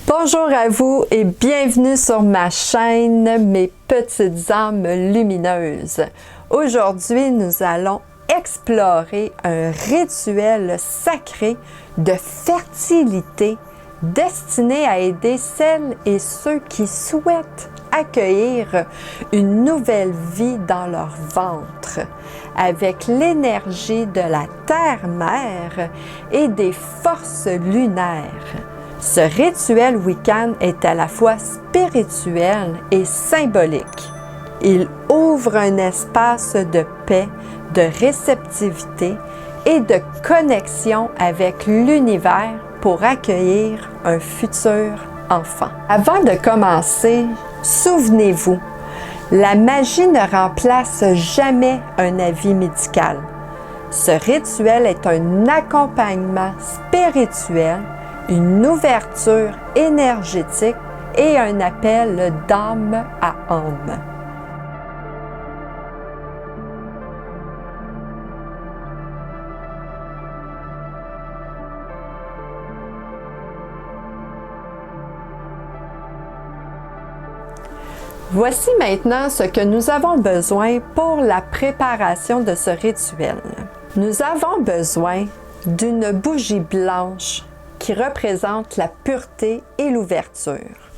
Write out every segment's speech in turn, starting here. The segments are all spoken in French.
Bonjour à vous et bienvenue sur ma chaîne Mes petites âmes lumineuses. Aujourd'hui, nous allons explorer un rituel sacré de fertilité destiné à aider celles et ceux qui souhaitent accueillir une nouvelle vie dans leur ventre avec l'énergie de la terre-mère et des forces lunaires. Ce rituel Wiccan est à la fois spirituel et symbolique. Il ouvre un espace de paix, de réceptivité et de connexion avec l'univers pour accueillir un futur enfant. Avant de commencer, souvenez-vous, la magie ne remplace jamais un avis médical. Ce rituel est un accompagnement spirituel, une ouverture énergétique et un appel d'âme à âme. Voici maintenant ce que nous avons besoin pour la préparation de ce rituel. Nous avons besoin d'une bougie blanche qui représente la pureté et l'ouverture.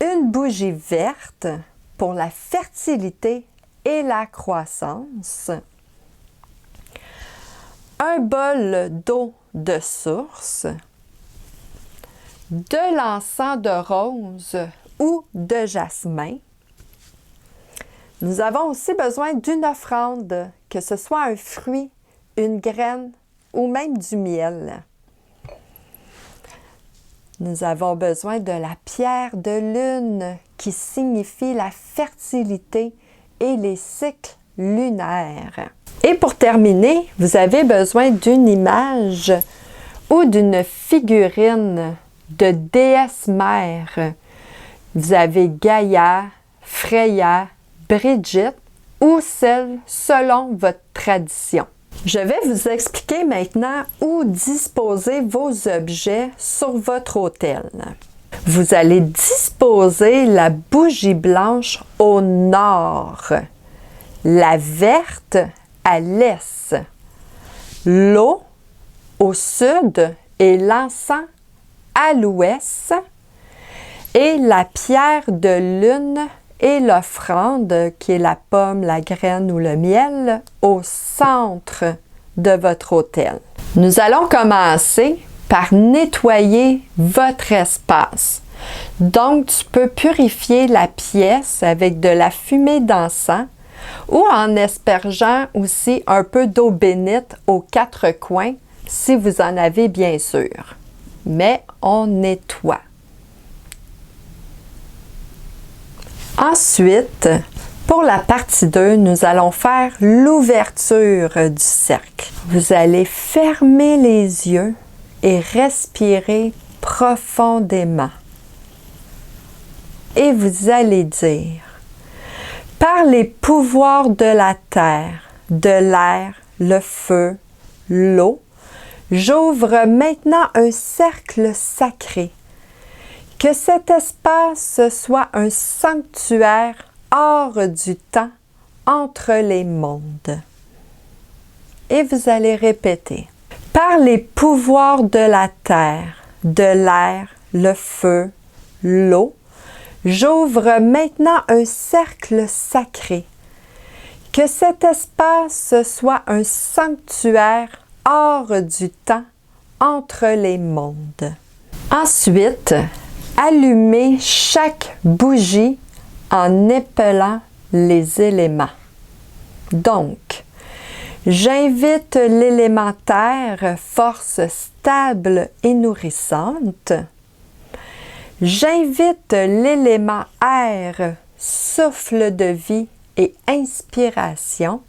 Une bougie verte pour la fertilité et la croissance. Un bol d'eau de source. De l'encens de rose ou de jasmin. Nous avons aussi besoin d'une offrande, que ce soit un fruit, une graine ou même du miel. Nous avons besoin de la pierre de lune qui signifie la fertilité et les cycles lunaires. Et pour terminer, vous avez besoin d'une image ou d'une figurine de déesse mère. Vous avez Gaïa, Freya, Brigitte ou celle selon votre tradition. Je vais vous expliquer maintenant où disposer vos objets sur votre autel. Vous allez disposer la bougie blanche au nord, la verte à l'est, l'eau au sud et l'encens à l'ouest, et la pierre de lune et l'offrande, qui est la pomme, la graine ou le miel, au centre de votre autel. Nous allons commencer par nettoyer votre espace. Donc, tu peux purifier la pièce avec de la fumée d'encens ou en aspergeant aussi un peu d'eau bénite aux quatre coins, si vous en avez bien sûr. Mais on nettoie. Ensuite, pour la partie 2, nous allons faire l'ouverture du cercle. Vous allez fermer les yeux et respirer profondément. Et vous allez dire, par les pouvoirs de la terre, de l'air, le feu, l'eau, j'ouvre maintenant un cercle sacré. Que cet espace soit un sanctuaire hors du temps, entre les mondes. Et vous allez répéter. Par les pouvoirs de la terre, de l'air, le feu, l'eau, j'ouvre maintenant un cercle sacré. Que cet espace soit un sanctuaire hors du temps, entre les mondes. Ensuite, allumez chaque bougie en épelant les éléments. Donc, j'invite l'élément terre, force stable et nourrissante. J'invite l'élément air, souffle de vie et inspiration.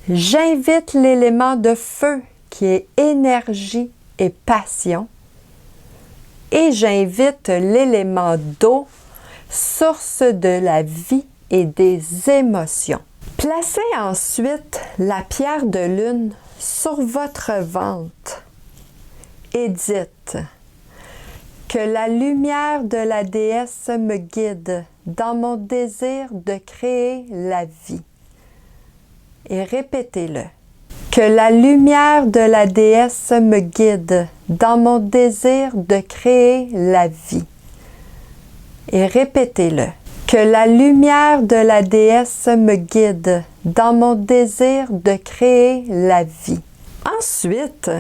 J'invite l'élément de feu qui est énergie et passion. Et j'invite l'élément d'eau, source de la vie et des émotions. Placez ensuite la pierre de lune sur votre ventre et dites Que la lumière de la déesse me guide dans mon désir de créer la vie. Et répétez-le. Que la lumière de la déesse me guide dans mon désir de créer la vie. Et répétez-le. Que la lumière de la déesse me guide dans mon désir de créer la vie. Ensuite,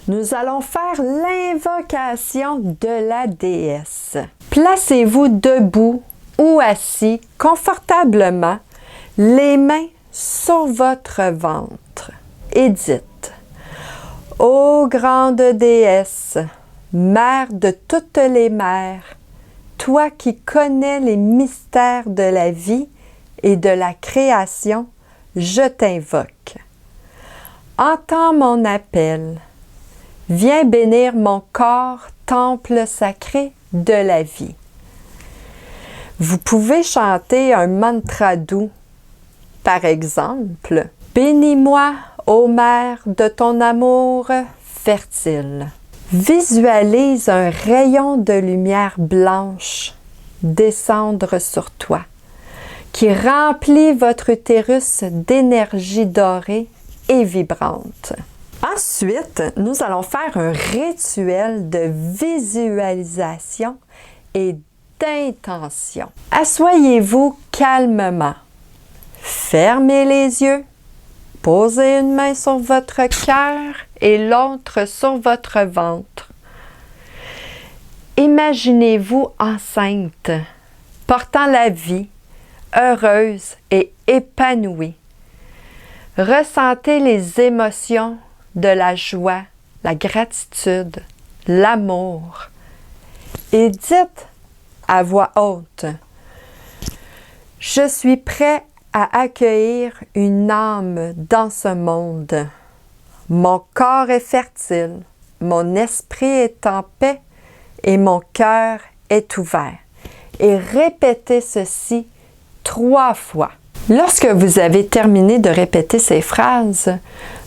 nous allons faire l'invocation de la déesse. Placez-vous debout ou assis confortablement, les mains sur votre ventre. Et dites: Ô grande déesse, mère de toutes les mères, toi qui connais les mystères de la vie et de la création, je t'invoque. Entends mon appel. Viens bénir mon corps, temple sacré de la vie. Vous pouvez chanter un mantra doux. Par exemple, bénis-moi, ô mère, de ton amour fertile. Visualise un rayon de lumière blanche descendre sur toi, qui remplit votre utérus d'énergie dorée et vibrante. Ensuite, nous allons faire un rituel de visualisation et d'intention. Asseyez-vous calmement. Fermez les yeux. Posez une main sur votre cœur et l'autre sur votre ventre. Imaginez-vous enceinte, portant la vie, heureuse et épanouie. Ressentez les émotions de la joie, la gratitude, l'amour. Et dites à voix haute: Je suis prêt à accueillir une âme dans ce monde. Mon corps est fertile, mon esprit est en paix et mon cœur est ouvert. Et répétez ceci 3 fois. Lorsque vous avez terminé de répéter ces phrases,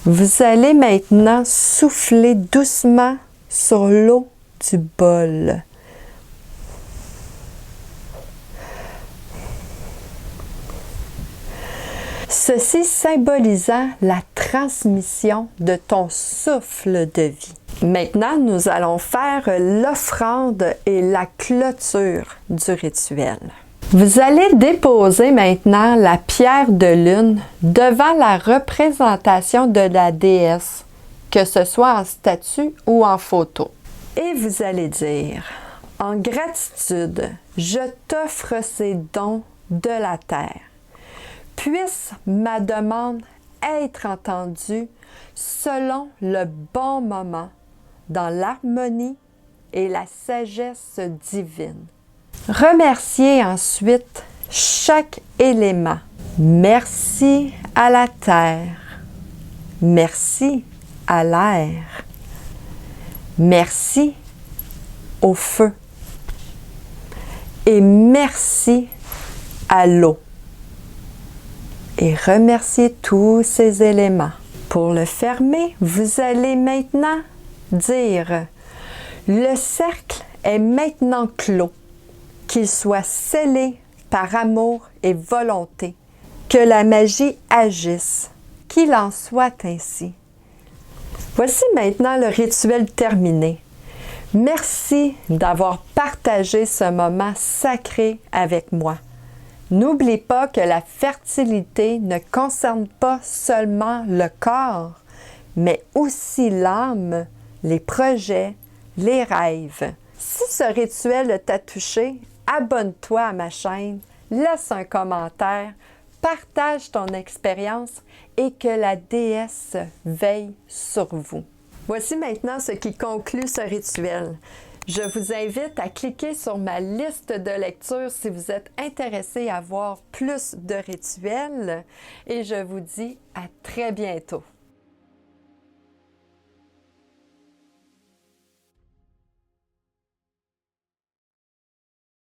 vous allez maintenant souffler doucement sur l'eau du bol. Ceci symbolisant la transmission de ton souffle de vie. Maintenant, nous allons faire l'offrande et la clôture du rituel. Vous allez déposer maintenant la pierre de lune devant la représentation de la déesse, que ce soit en statue ou en photo. Et vous allez dire: en gratitude, je t'offre ces dons de la terre. Puisse ma demande être entendue selon le bon moment, dans l'harmonie et la sagesse divine. Remerciez ensuite chaque élément. Merci à la terre. Merci à l'air. Merci au feu. Et merci à l'eau. Et remerciez tous ces éléments. Pour le fermer, vous allez maintenant dire: le cercle est maintenant clos, qu'il soit scellé par amour et volonté, que la magie agisse, qu'il en soit ainsi. Voici maintenant le rituel terminé. Merci d'avoir partagé ce moment sacré avec moi. N'oublie pas que la fertilité ne concerne pas seulement le corps, mais aussi l'âme, les projets, les rêves. Si ce rituel t'a touché, abonne-toi à ma chaîne, laisse un commentaire, partage ton expérience et que la déesse veille sur vous. Voici maintenant ce qui conclut ce rituel. Je vous invite à cliquer sur ma liste de lecture si vous êtes intéressé à voir plus de rituels et je vous dis à très bientôt.